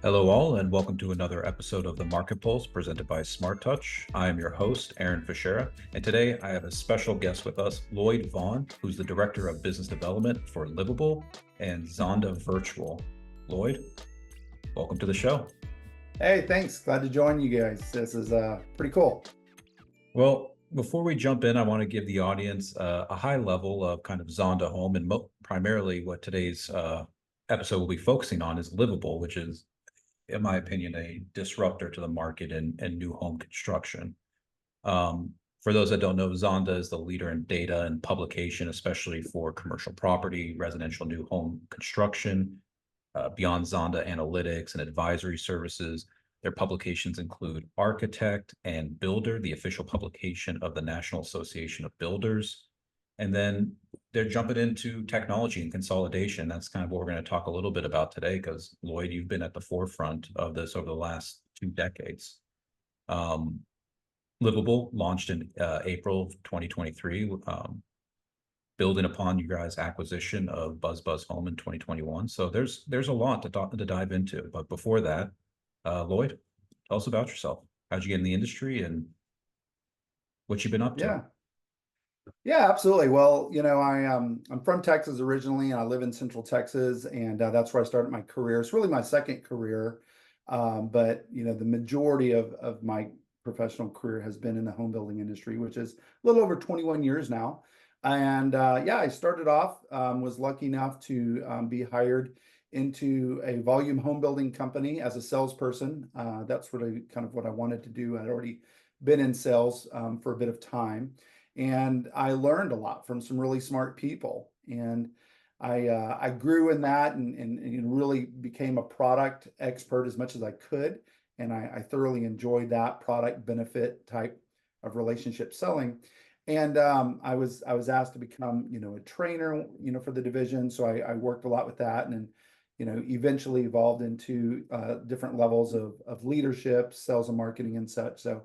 Hello, all, and welcome to another episode of the Market Pulse presented by SmartTouch. I am your host, Aaron Fichera, and today I have a special guest with us, Lloyd Vaughn, who's the Director of Business Development for Livabl and Zonda Virtual. Lloyd, welcome to the show. Hey, thanks. Glad to join you guys. This is pretty cool. Well, before we jump in, I want to give the audience a high level of kind of Zonda Home, and primarily what today's episode will be focusing on is Livabl, which is, in my opinion, a disruptor to the market and new home construction. For those that don't know, Zonda is the leader in data and publication, especially for commercial property, residential new home construction. Beyond Zonda analytics and advisory services, their publications include Architect and Builder, the official publication of the National Association of Builders. And then they're jumping into technology and consolidation. That's kind of what we're going to talk a little bit about today, because Lloyd, you've been at the forefront of this over the last 2 decades. Livabl launched in April of 2023, building upon you guys' acquisition of Buzz Home in 2021. So there's a lot to dive into. But before that, Lloyd, tell us about yourself. How'd you get in the industry and what you've been up to? Yeah. Yeah, absolutely. Well, I'm from Texas originally, and I live in Central Texas, and that's where I started my career. It's really my second career, but the majority of my professional career has been in the home building industry, which is a little over 21 years now. And yeah, I started off, was lucky enough to be hired into a volume home building company as a salesperson. That's really kind of what I wanted to do. I'd already been in sales for a bit of time. And I learned a lot from some really smart people. And I grew in that and really became a product expert as much as I could. And I thoroughly enjoyed that product benefit type of relationship selling. And I was asked to become a trainer for the division. So I worked a lot with that, and eventually evolved into different levels of leadership, sales and marketing and such. So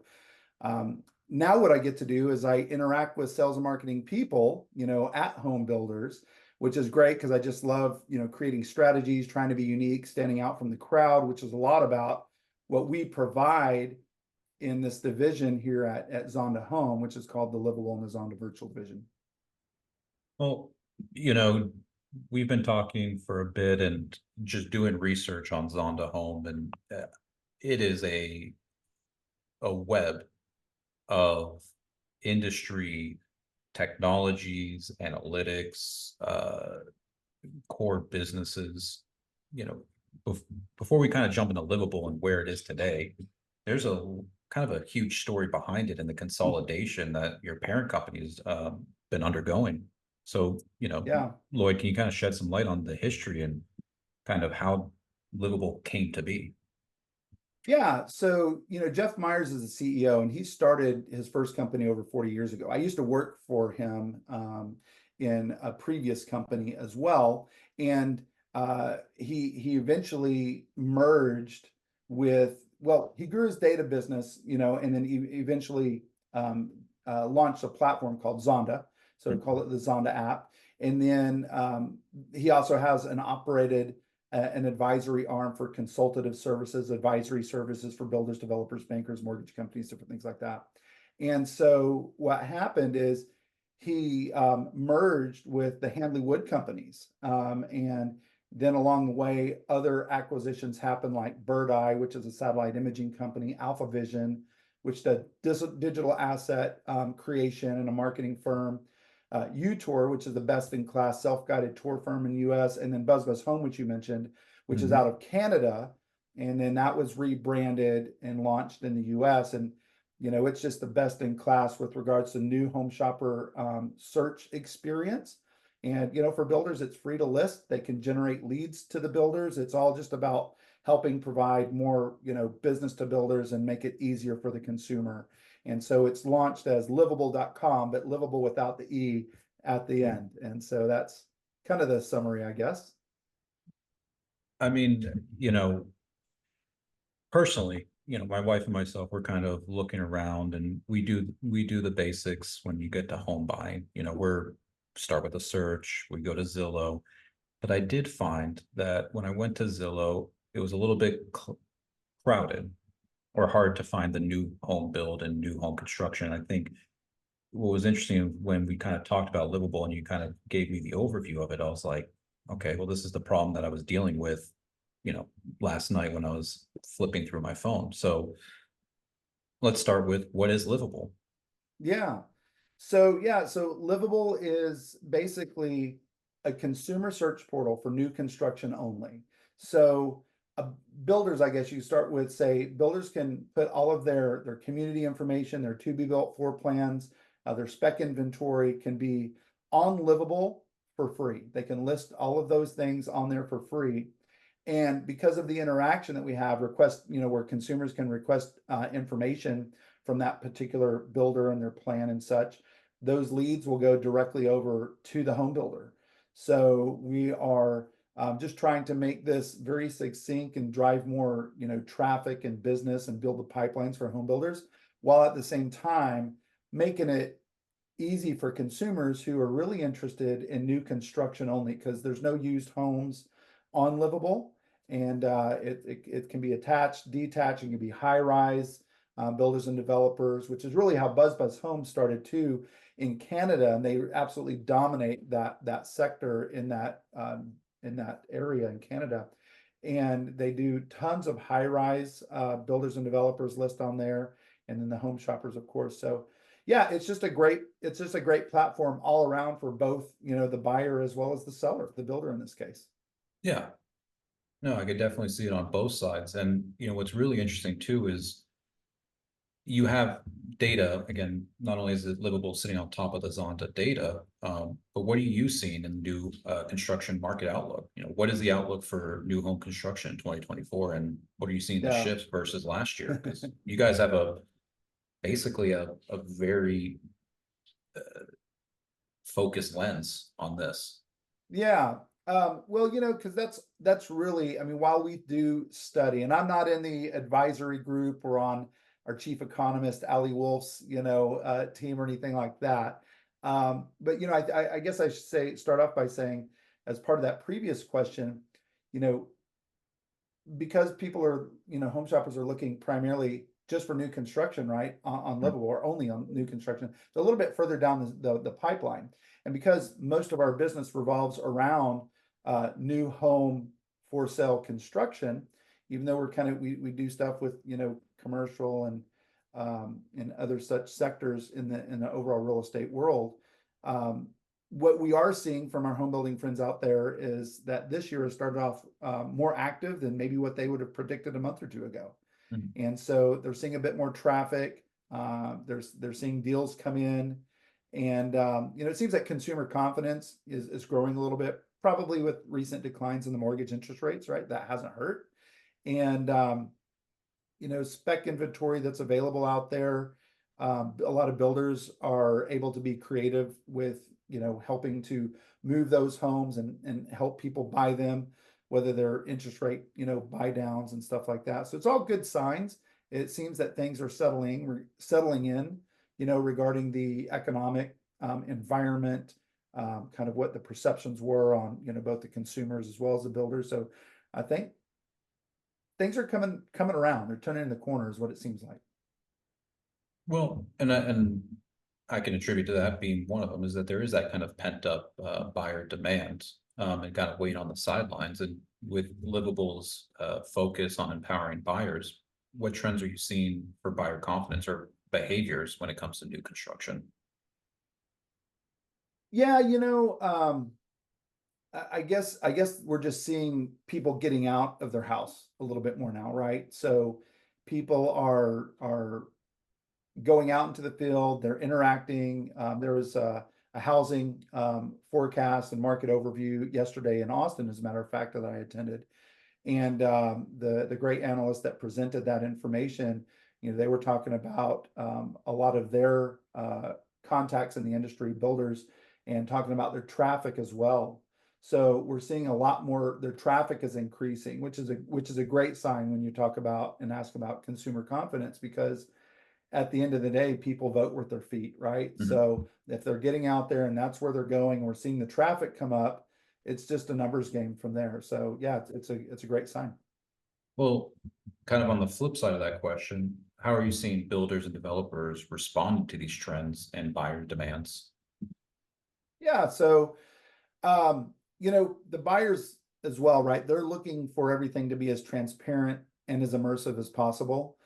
now what I get to do is I interact with sales and marketing people, at home builders, which is great because I just love, creating strategies, trying to be unique, standing out from the crowd, which is a lot about what we provide in this division here at Zonda Home, which is called the Livabl and the Zonda Virtual Division. Well, you know, we've been talking for a bit and just doing research on Zonda Home, and it is a web of industry technologies, analytics, core businesses. You know, before we kind of jump into Livabl and where it is today, there's a kind of a huge story behind it and the consolidation that your parent company's been undergoing. So, Yeah. Lloyd, can you kind of shed some light on the history and kind of how Livabl came to be? Yeah. So, Jeff Myers is the CEO, and he started his first company over 40 years ago. I used to work for him in a previous company as well. And he eventually merged with, well, he grew his data business, and then he eventually launched a platform called Zonda. So call it the Zonda app. And then he also has an advisory arm for consultative services, advisory services for builders, developers, bankers, mortgage companies, different things like that. And so what happened is he merged with the Handley Wood companies. And then along the way, other acquisitions happened, like Bird Eye, which is a satellite imaging company, Alpha Vision, which does digital asset creation, and a marketing firm, UTour, which is the best in class self-guided tour firm in the US, and then Buzz Home, which you mentioned, which is Mhm. out of Canada. And then that was rebranded and launched in the US. And, it's just the best in class with regards to new home shopper search experience. And, for builders, it's free to list. They can generate leads to the builders. It's all just about helping provide more, business to builders and make it easier for the consumer. And so it's launched as livabl.com, but livable without the E at the end. And so that's kind of the summary, I guess. I mean, personally, my wife and myself, we're kind of looking around and we do the basics when you get to home buying. We're start with a search, we go to Zillow. But I did find that when I went to Zillow, it was a little bit crowded or hard to find the new home build and new home construction. I think what was interesting when we kind of talked about Livable and you kind of gave me the overview of it, I was like, okay, well, this is the problem that I was dealing with, last night when I was flipping through my phone. So let's start with what is Livable? Yeah. So Livable is basically a consumer search portal for new construction only. So uh, builders, I guess you start with, say, builders can put all of their community information, their to be built floor plans, their spec inventory can be on Livable for free. They can list all of those things on there for free. And because of the interaction that we have, where consumers can request information from that particular builder and their plan and such, those leads will go directly over to the home builder. So we are just trying to make this very succinct and drive more, traffic and business and build the pipelines for home builders, while at the same time making it easy for consumers who are really interested in new construction only, because there's no used homes on Livable, and it can be attached, detached, it can be high rise. Builders and developers, which is really how BuzzBuzz Homes started too in Canada, and they absolutely dominate that sector in that area in Canada. And they do tons of high rise builders and developers list on there, and then the home shoppers, of course. So yeah, it's just a great platform all around for both, the buyer as well as the seller, the builder in this case. Yeah, no, I could definitely see it on both sides. And what's really interesting too is you have data. Again, not only is it Livable sitting on top of the Zonda data, but what are you seeing in the new construction market outlook? What is the outlook for new home construction in 2024, and what are you seeing the Yeah. shifts versus last year? Because you guys have basically a very focused lens on this. Yeah. Well, because that's really, I mean, while we do study, and I'm not in the advisory group or on our chief economist Ali Wolf's, team or anything like that. But I guess I should start off by saying, as part of that previous question, you know, because people are, home shoppers are looking primarily just for new construction, right, on Livable, or only on new construction. So a little bit further down the pipeline. And because most of our business revolves around new home for sale construction, even though we do stuff with, commercial and other such sectors in the overall real estate world. What we are seeing from our home building friends out there is that this year has started off more active than maybe what they would have predicted a month or two ago. Mhm. And so they're seeing a bit more traffic. They're seeing deals come in, and it seems like consumer confidence is growing a little bit, probably with recent declines in the mortgage interest rates, right? That hasn't hurt. And spec inventory that's available out there. A lot of builders are able to be creative with, helping to move those homes and help people buy them, whether they're interest rate, buy downs and stuff like that. So it's all good signs. It seems that things are settling in, regarding the economic environment, kind of what the perceptions were on, both the consumers as well as the builders. So I think things are coming around. They're turning the corner, is what it seems like. Well, and I can attribute to that being one of them, is that there is that kind of pent up buyer demand, and kind of wait on the sidelines. And with Livable's focus on empowering buyers, what trends are you seeing for buyer confidence or behaviors when it comes to new construction? Yeah, I guess we're just seeing people getting out of their house a little bit more now, right? So people are going out into the field, they're interacting. There was a housing forecast and market overview yesterday in Austin, as a matter of fact, that I attended. And the great analysts that presented that information, they were talking about a lot of their contacts in the industry, builders, and talking about their traffic as well. So we're seeing a lot more. Their traffic is increasing, which is a great sign when you talk about and ask about consumer confidence, because at the end of the day, people vote with their feet, right? Mhm. So if they're getting out there and that's where they're going, we're seeing the traffic come up. It's just a numbers game from there. So yeah, it's a great sign. Well, kind of on the flip side of that question, how are you seeing builders and developers responding to these trends and buyer demands? Yeah, so the buyers as well, right? They're looking for everything to be as transparent and as immersive as possible.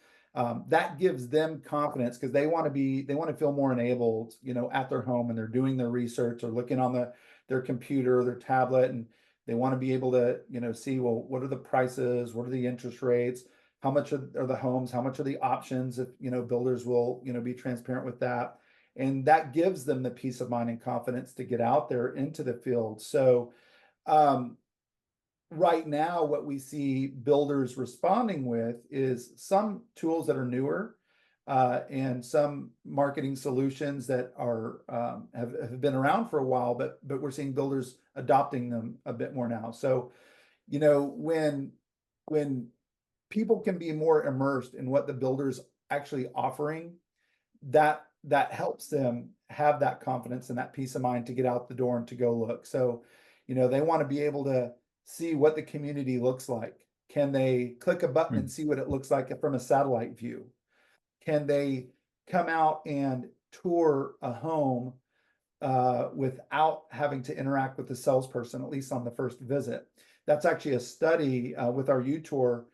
That gives them confidence because they want to feel more enabled, at their home, and they're doing their research or looking on their computer or their tablet, and they want to be able to, see, well, what are the prices, what are the interest rates, how much are the homes, how much are the options, if builders will, be transparent with that. And that gives them the peace of mind and confidence to get out there into the field. So um, right now, what we see builders responding with is some tools that are newer, and some marketing solutions that are have been around for a while, but we're seeing builders adopting them a bit more now. So, when people can be more immersed in what the builder's actually offering, that helps them have that confidence and that peace of mind to get out the door and to go look. So, they want to be able to see what the community looks like. Can they click a button and see what it looks like from a satellite view? Can they come out and tour a home without having to interact with the salesperson, at least on the first visit? That's actually a study with our UTour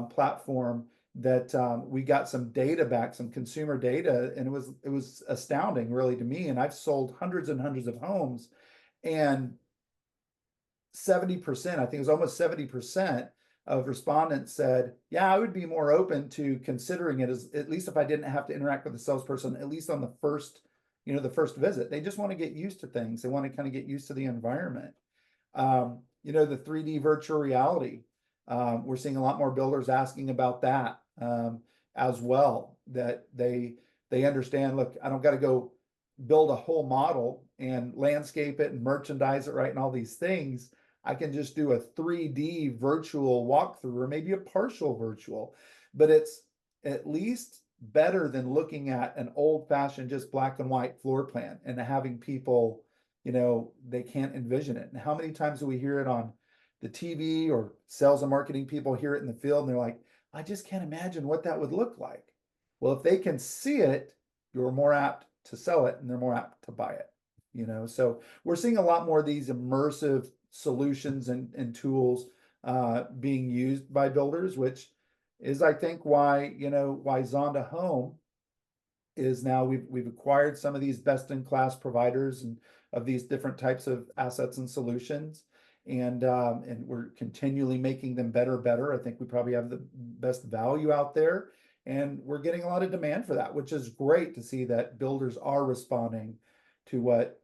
platform that we got some data back, some consumer data, and it was astounding, really, to me. And I've sold hundreds and hundreds of homes, and 70%, I think it was almost 70% of respondents said, yeah, I would be more open to considering it, as at least if I didn't have to interact with the salesperson, at least on the first, the first visit. They just want to get used to things. They want to kind of get used to the environment. The 3D virtual reality. We're seeing a lot more builders asking about that as well, that they understand, look, I don't got to go build a whole model and landscape it and merchandise it right and all these things. I can just do a 3D virtual walkthrough, or maybe a partial virtual, but it's at least better than looking at an old-fashioned just black and white floor plan and having people, they can't envision it. And how many times do we hear it on the TV, or sales and marketing people hear it in the field and they're like, I just can't imagine what that would look like. Well, if they can see it, you're more apt to sell it and they're more apt to buy it. So we're seeing a lot more of these immersive solutions and tools being used by builders, which is, I think, why Zonda Home is now, we've acquired some of these best-in-class providers and of these different types of assets and solutions, and we're continually making them better. I think we probably have the best value out there, and we're getting a lot of demand for that, which is great to see that builders are responding to what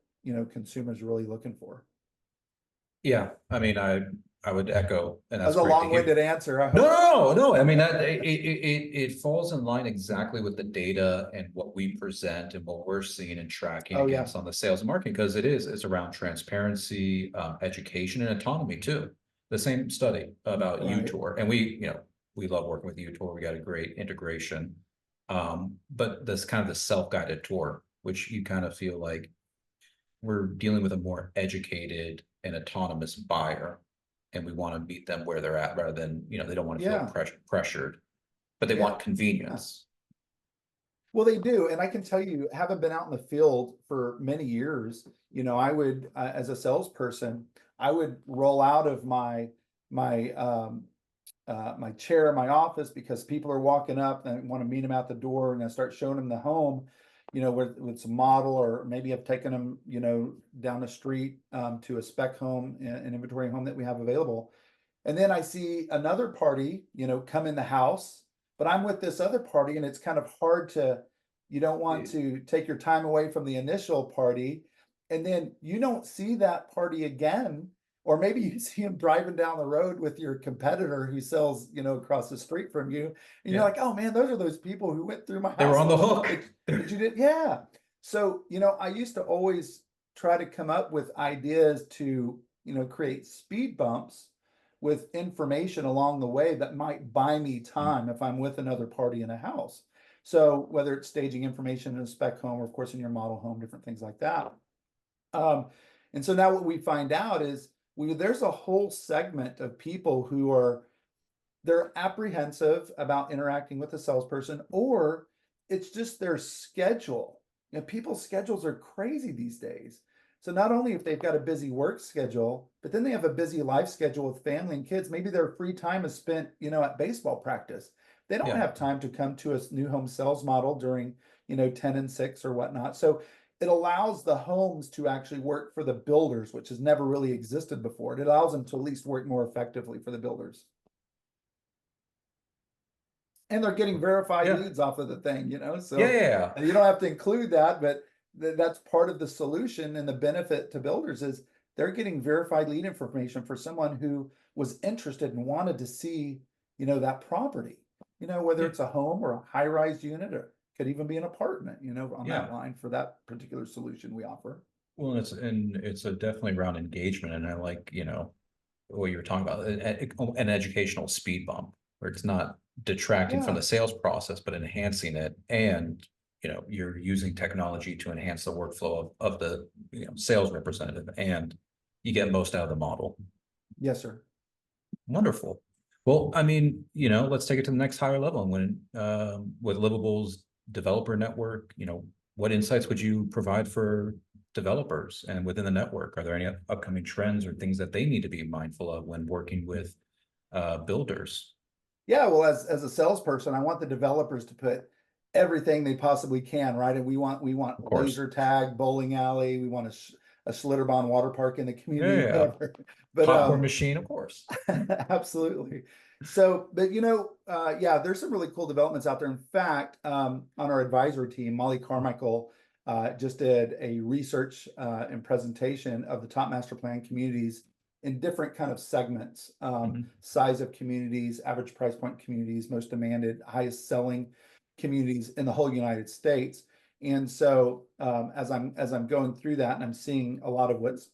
consumers are really looking for. Yeah, I mean, I would echo, and That was that's a great to long-winded hear. answer. I No, hope. no, no, no. I mean, that it falls in line exactly with the data and what we present and what we're seeing and tracking Oh yeah, against on the sales and marketing, because it's around transparency, education, and autonomy too. The same study about right. UTour, and we love working with UTour. We got a great integration, but this kind of the self-guided tour, which you kind of feel like we're dealing with a more educated and autonomous buyer, and we want to meet them where they're at rather than, they don't want to feel Yeah, pressured, but they yeah, want yeah. convenience. Well, they do, and I can tell you, having been out in the field for many years, I would, as a salesperson, I would roll out of my chair in my office because people are walking up and I want to meet them out the door, and I start showing them the home, with some model, or maybe I've taken them, down the street to a spec home, an inventory home that we have available. And then I see another party, come in the house, but I'm with this other party, and it's kind of hard to, you don't want to take your time away from the initial party. And then you don't see that party again, or maybe you see him driving down the road with your competitor who sells, across the street from you. And you're Yeah, like, oh man, those are those people who went through my they were house on the last, hook. that you did. Yeah. So, I used to always try to come up with ideas to, create speed bumps with information along the way that might buy me time if I'm with another party in a house. So whether it's staging information in a spec home, or of course in your model home, different things like that. Um, and so now what we find out is there's a whole segment of people who are they're apprehensive about interacting with a salesperson, or it's just their schedule. You know, people's schedules are crazy these days. So not only if they've got a busy work schedule, but then they have a busy life schedule with family and kids. Maybe their free time is spent, at baseball practice. They don't Yeah. have time to come to a new home sales model during, 10 and 6 or whatnot. So it allows the homes to actually work for the builders, which has never really existed before. It allows them to at least work more effectively for the builders. And they're getting verified Yeah. leads off of the thing, Yeah. so Yeah. you don't have to include that, but that's part of the solution, and the benefit to builders is they're getting verified lead information for someone who was interested and wanted to see, that property, whether Yeah. it's a home or a high-rise unit, or could even be an apartment, on that Yeah. line for that particular solution we offer. Well, it's a definitely around engagement, and I like, what you were talking about, an educational speed bump where it's not detracting from Yeah. the sales process, but enhancing it. And, you're using technology to enhance the workflow of the, sales representative, and you get most out of the model. Yes, sir. Wonderful. Well, I mean, let's take it to the next higher level. And when, with Livabl's developer network, what insights would you provide for developers and within the network? Are there any upcoming trends or things that they need to be mindful of when working with builders? Yeah, well, as a salesperson, I want the developers to put everything they possibly can, right? And we want Of course. laser tag, bowling alley, we want a Schlitterbahn water park in the Yeah, community, yeah. whatever. But Popcorn machine, of course. absolutely. So, but yeah, there's some really cool developments out there. In fact, on our advisory team, Molly Carmichael just did a research and presentation of the top master plan communities in different kind of segments, Mhm. size of communities, average price point communities, most demanded, highest selling communities in the whole United States. And so as I'm going through that, and I'm seeing a lot of what's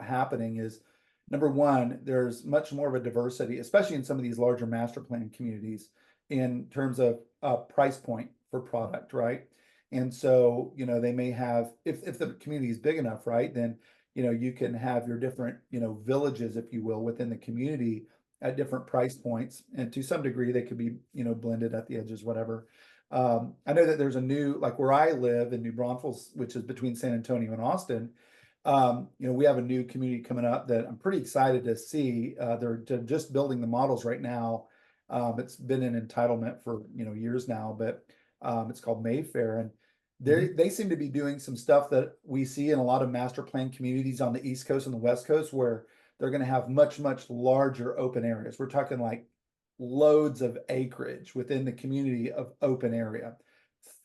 happening is, number one, there's much more of a diversity, especially in some of these larger master plan communities, in terms of price point for product, right? And so, they may have, if the community is big enough, right, then, you can have your different, villages, if you will, within the community at different price points. And to some degree, they could be, blended at the edges, whatever. I know that there's a new, like where I live in New Braunfels, which is between San Antonio and Austin. We have a new community coming up that I'm pretty excited to see. They're just building the models right now. It's been in entitlement for years now, but it's called Mayfair, and Mhm. they seem to be doing some stuff that we see in a lot of master plan communities on the East Coast and the West Coast, where they're going to have much, much larger open areas. We're talking like loads of acreage within the community of open area,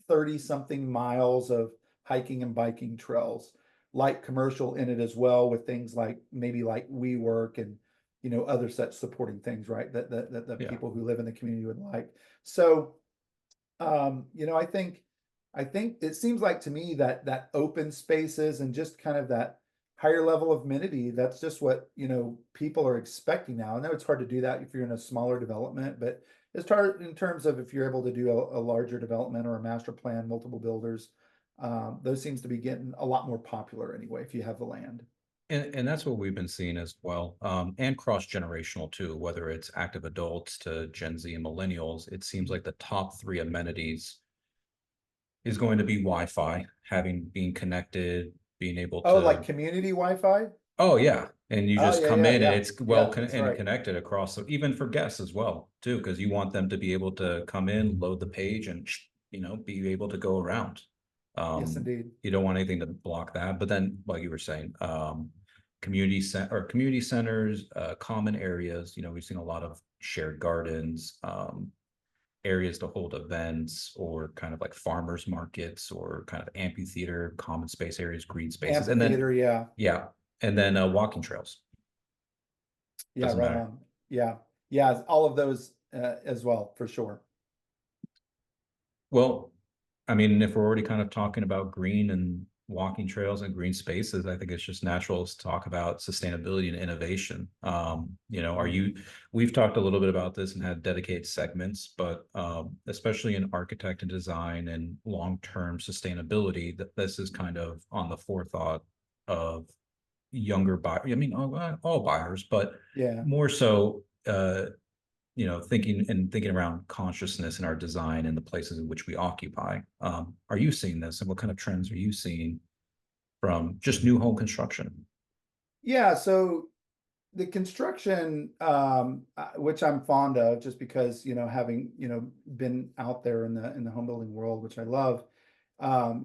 30 something miles of hiking and biking trails, light commercial in it as well, with things like maybe like WeWork and other such supporting things, right? That the Yeah. people who live in the community would like. So I think it seems like to me that open spaces and just kind of that higher level of amenity, that's just what, people are expecting now. I know it's hard to do that if you're in a smaller development, but it's hard in terms of if you're able to do a larger development or a master plan, multiple builders. Those seems to be getting a lot more popular anyway, if you have the land. And that's what we've been seeing as well. And cross-generational too, whether it's active adults to Gen Z and millennials. It seems like the top three amenities is going to be Wi-Fi, being connected, being able Oh, like to, community Wi-Fi? oh yeah, and you Oh, just yeah, come yeah, in and yeah. it's Yeah, that's and right. connected across, so even for guests as well too, because you want them to be able to come in, load the page, and be able to go around. Yes, indeed. You don't want anything to block that. But then, like you were saying, community centers, common areas. We've seen a lot of shared gardens, areas to hold events, or kind of like farmers markets, or kind of amphitheater, common space areas, green spaces, and then Amphitheater, yeah. yeah, and then walking trails. Yeah, Doesn't right matter. on. Yeah. Yeah, all of those as well, for sure. Well, I mean, if we're already kind of talking about green and walking trails and green spaces, I think it's just natural to talk about sustainability and innovation. We've talked a little bit about this and had dedicated segments, but especially in architect and design and long-term sustainability, that this is kind of on the forethought of younger buyers. I mean, all buyers, but Yeah. more so thinking around consciousness in our design and the places in which we occupy. Are you seeing this, and what kind of trends are you seeing from just new home construction? Yeah, so the construction, which I'm fond of, just because having been out there in the home building world, which I love.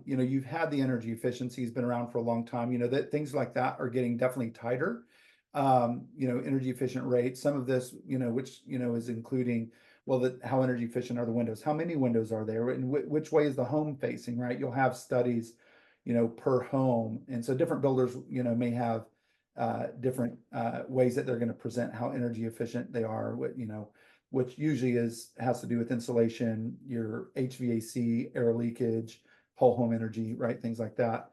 You've had the energy efficiency has been around for a long time. That things like that are getting definitely tighter. Energy efficient rates. Some of this, which is including, well, how energy efficient are the windows? How many windows are there? And which way is the home facing? Right? You'll have studies, per home, and so different builders, may have different ways that they're going to present how energy efficient they are. Which usually has to do with insulation, your HVAC, air leakage, whole home energy, right? Things like that.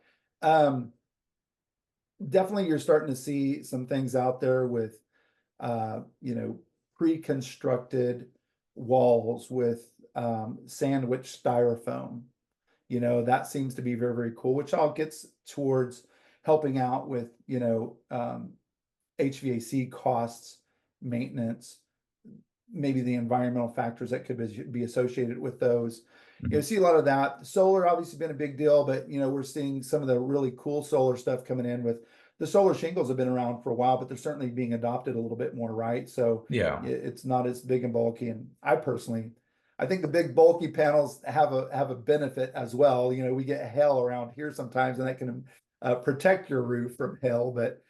Definitely you're starting to see some things out there with, pre-constructed walls with sandwich styrofoam. That seems to be very, very cool, which all gets towards helping out with, HVAC costs, maintenance, maybe the environmental factors that could be associated with those. See a lot of that. Solar obviously been a big deal, but we're seeing some of the really cool solar stuff coming in. With the solar shingles have been around for a while, but they're certainly being adopted a little bit more, right? So Yeah. it's not as big and bulky. And I think the big bulky panels have a benefit as well. We get hail around here sometimes, and that can protect your roof from hail. But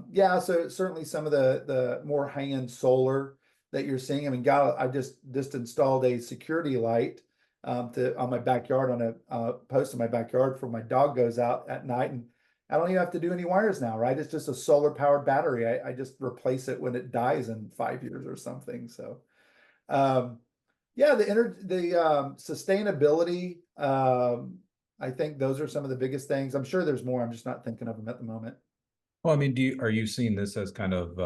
yeah, so certainly some of the more high-end solar that you're seeing. I mean, God, I just installed a security light on my backyard, on a post in my backyard, for my dog goes out at night, and I don't even have to do any wires now, right? It's just a solar powered battery. I just replace it when it dies in 5 years or something. So yeah, the sustainability, I think those are some of the biggest things. I'm sure there's more. I'm just not thinking of them at the moment. Well, I mean, are you seeing this as kind of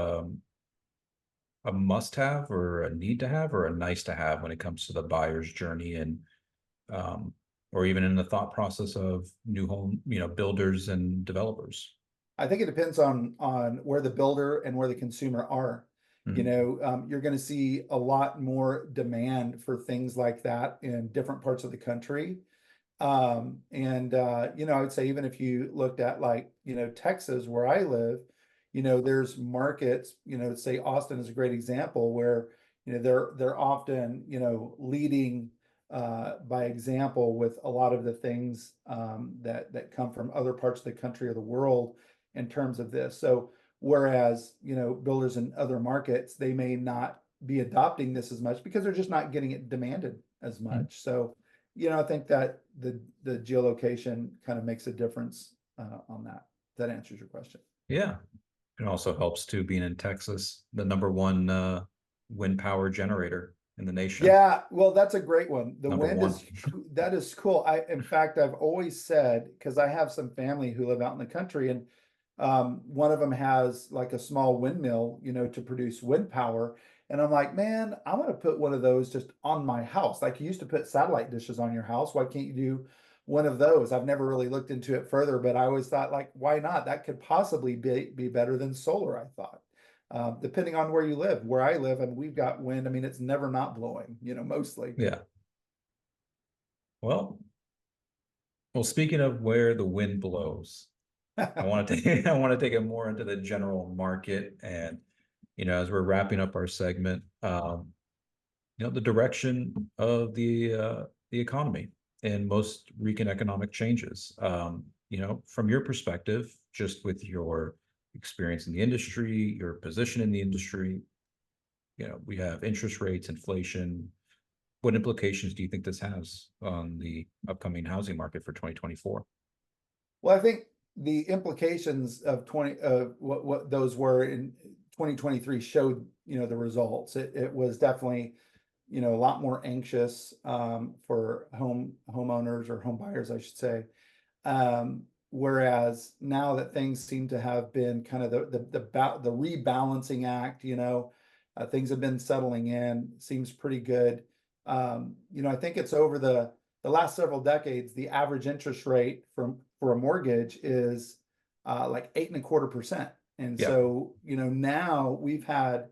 a must-have, or a need-to-have, or a nice-to-have when it comes to the buyer's journey, and or even in the thought process of new home, builders and developers? I think it depends on where the builder and where the consumer are. You're going to see a lot more demand for things like that in different parts of the country. I would say, even if you looked at, like, Texas, where I live, there's markets, say Austin is a great example, where, they're often, leading by example with a lot of the things that come from other parts of the country or the world in terms of this. So whereas, builders in other markets, they may not be adopting this as much because they're just not getting it demanded as much. So, I think that the geolocation kind of makes a difference on that. That answers your question. Yeah. It also helps too, being in Texas, the number one wind power generator in the nation. Yeah, well, that's a great one. The Number wind one. that is cool. In fact, I've always said, because I have some family who live out in the country, and one of them has like a small windmill, to produce wind power. And I'm like, man, I want to put one of those just on my house. Like, you used to put satellite dishes on your house. Why can't you do one of those? I've never really looked into it further, but I always thought, like, why not? That could possibly be better than solar, I thought. Depending on where you live. Where I live, and we've got wind. I mean, it's never not blowing, mostly. Yeah. Well, speaking of where the wind blows, I want to take it more into the general market, and as we're wrapping up our segment, the direction of the economy and most recent economic changes. From your perspective, just with your experience in the industry, your position in the industry, we have interest rates, inflation. What implications do you think this has on the upcoming housing market for 2024? Well, I think the implications of what those were in 2023 showed, the results. It was definitely, a lot more anxious for homeowners, or home buyers, I should say. Whereas now that things seem to have been kind of the rebalancing act, things have been settling in, seems pretty good. I think it's over the last several decades, the average interest rate for a mortgage is like 8.25%. And Yeah. so, now we've had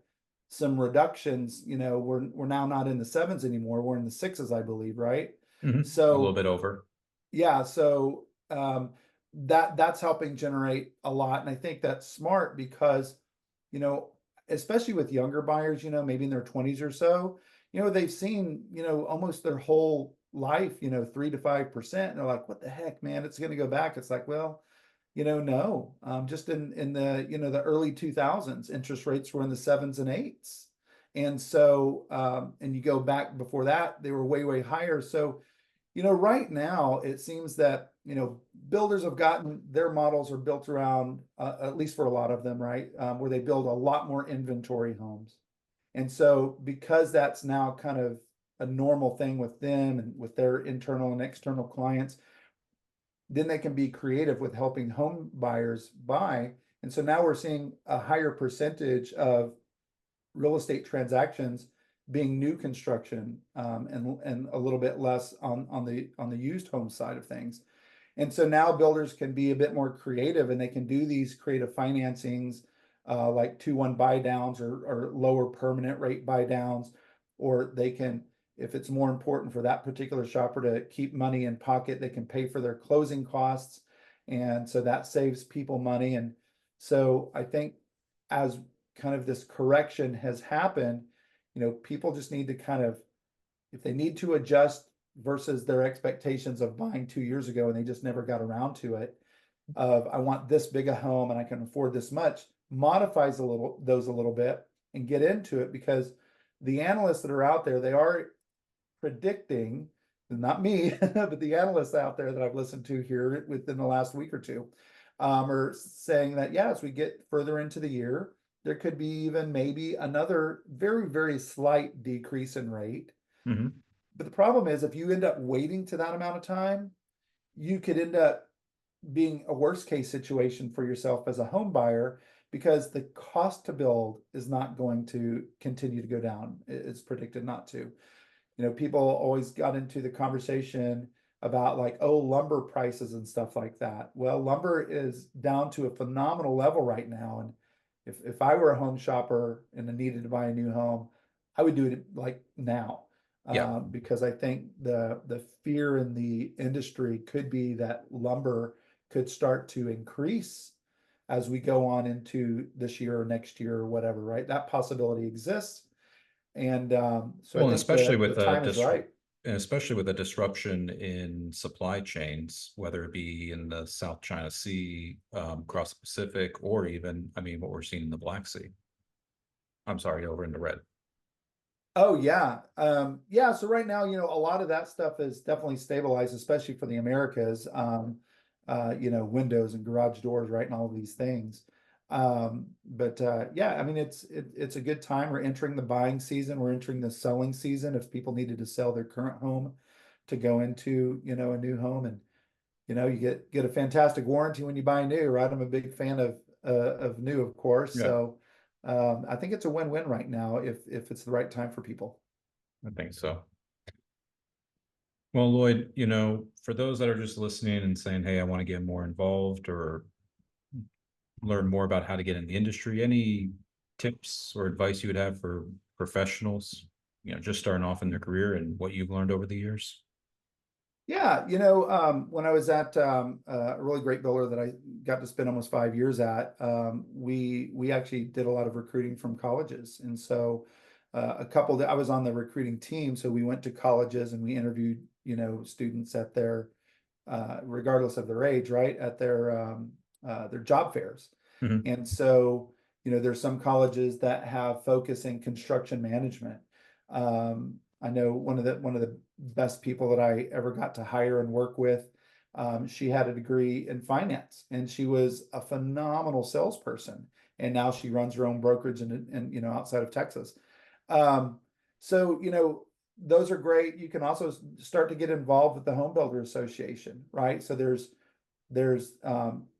some reductions. We're now not in the sevens anymore. We're in the sixes, I believe, right? A little So bit over. yeah, so that's helping generate a lot. And I think that's smart because, you know, especially with younger buyers, maybe in their 20s or so, they've seen, almost their whole life, 3 to 5%. And they're like, what the heck, man, it's going to go back. It's like, well, no, just in the, the early 2000s, interest rates were in the sevens and eights. And so, and you go back before that, they were way, way higher. So, right now it seems that, builders have gotten their models are built around, at least for a lot of them, right, where they build a lot more inventory homes. And so because that's now kind of a normal thing with them and with their internal and external clients, then they can be creative with helping home buyers buy. And so now we're seeing a higher percentage of real estate transactions being new construction, and a little bit less on the used home side of things. And so now builders can be a bit more creative, and they can do these creative financings, like 2-1 buy downs, or lower permanent rate buy downs, or they can, if it's more important for that particular shopper to keep money in pocket, they can pay for their closing costs. And so that saves people money. And so I think as kind of this correction has happened, people just need to kind of, if they need to adjust versus their expectations of buying 2 years ago and they just never got around to it, of I want this big a home and I can afford this much, modifies those a little bit and get into it, because the analysts that are out there, they are predicting, not me, but the analysts out there that I've listened to here within the last week or two, are saying that, yeah, as we get further into the year, there could be even maybe another very, very slight decrease in rate. Hmm. But the problem is, if you end up waiting to that amount of time, you could end up being a worst case situation for yourself as a home buyer, because the cost to build is not going to continue to go down. It's predicted not to. People always got into the conversation about, like, oh, lumber prices and stuff like that. Well, lumber is down to a phenomenal level right now. And if I were a home shopper and I needed to buy a new home, I would do it like now. Yeah. Because I think the fear in the industry could be that lumber could start to increase as we go on into this year or next year or whatever, right? That possibility exists. And so I Well, and think especially the with time is right. and especially with a disruption in supply chains, whether it be in the South China Sea, across the Pacific, or even, I mean, what we're seeing in the Black Sea. I'm sorry, over in the Red. Oh yeah. Yeah, so right now, a lot of that stuff is definitely stabilized, especially for the Americas. Windows and garage doors, right, and all of these things. But yeah, I mean, it's a good time. We're entering the buying season, we're entering the selling season. If people needed to sell their current home to go into, a new home, and you get a fantastic warranty when you buy new, right? I'm a big fan of new, of course. Yeah, So I think it's a win-win right now if it's the right time for people. I think so. Well, Lloyd, for those that are just listening and saying, hey, I want to get more involved or learn more about how to get in the industry, any tips or advice you would have for professionals, just starting off in their career and what you've learned over the years? Yeah, when I was at a really great builder that I got to spend almost 5 years at, we actually did a lot of recruiting from colleges. And so a couple that I was on the recruiting team, so we went to colleges and we interviewed, students at their, regardless of their age, right, at their job fairs. Hmm. And so, there's some colleges that have focus in construction management. I know one of the best people that I ever got to hire and work with, she had a degree in finance, and she was a phenomenal salesperson. And now she runs her own brokerage and outside of Texas. Um, so those are great. You can also start to get involved with the Home Builder Association, right? So there's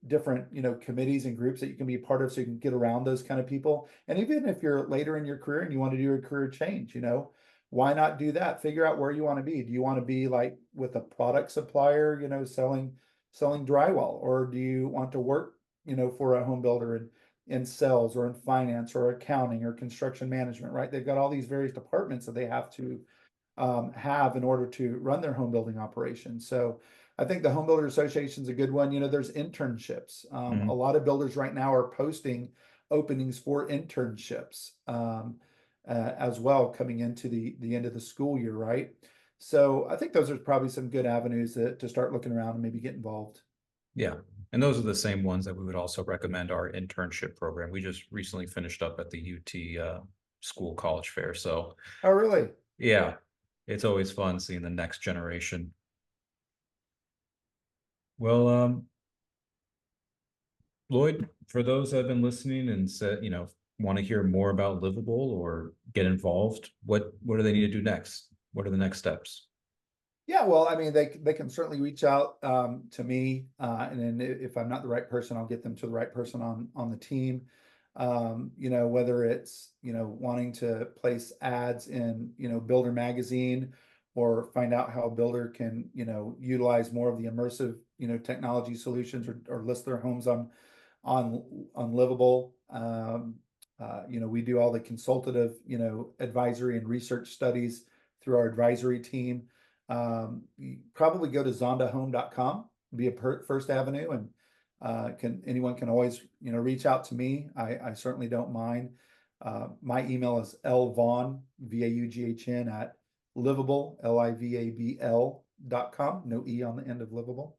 different committees and groups that you can be a part of, so you can get around those kind of people. And even if you're later in your career and you want to do a career change, why not do that? Figure out where you want to be. Do you want to be like with a product supplier, selling drywall, or do you want to work for a home builder and in sales or in finance or accounting or construction management, right? They've got all these various departments that they have to have in order to run their home building operation. So I think the Home Builder Association is a good one. You know, there's internships. A lot of builders right now are posting openings for internships as well coming into the end of the school year, right? So I think those are probably some good avenues to start looking around and maybe get involved. Yeah. And those are the same ones that we would also recommend our internship program. We just recently finished up at the UT school college fair. So Oh, really? yeah, it's always fun seeing the next generation. Well, Lloyd, for those that have been listening and said, want to hear more about Livabl or get involved, what do they need to do next? What are the next steps? Yeah, well, I mean, they can certainly reach out to me, and then if I'm not the right person, I'll get them to the right person on the team. You know, whether it's wanting to place ads in Builder Magazine, or find out how a builder can utilize more of the immersive technology solutions, or list their homes on Livabl. We do all the consultative advisory and research studies through our advisory team. You probably go to zondahome.com, be a first avenue, and anyone can always reach out to me. I certainly don't mind. My email is lvaughn, VAUGHN, at Livabl, LIVABL.com. No E on the end of Livabl.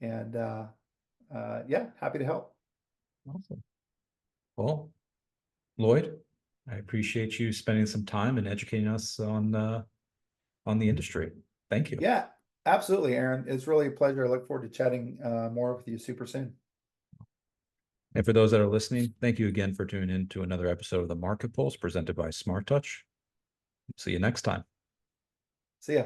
And yeah, happy to help. Awesome. Well, Lloyd, I appreciate you spending some time and educating us on the industry. Thank you. Yeah, absolutely, Aaron. It's really a pleasure. I look forward to chatting more with you super soon. And for those that are listening, thank you again for tuning in to another episode of the Market Pulse presented by SmartTouch. See you next time. See ya.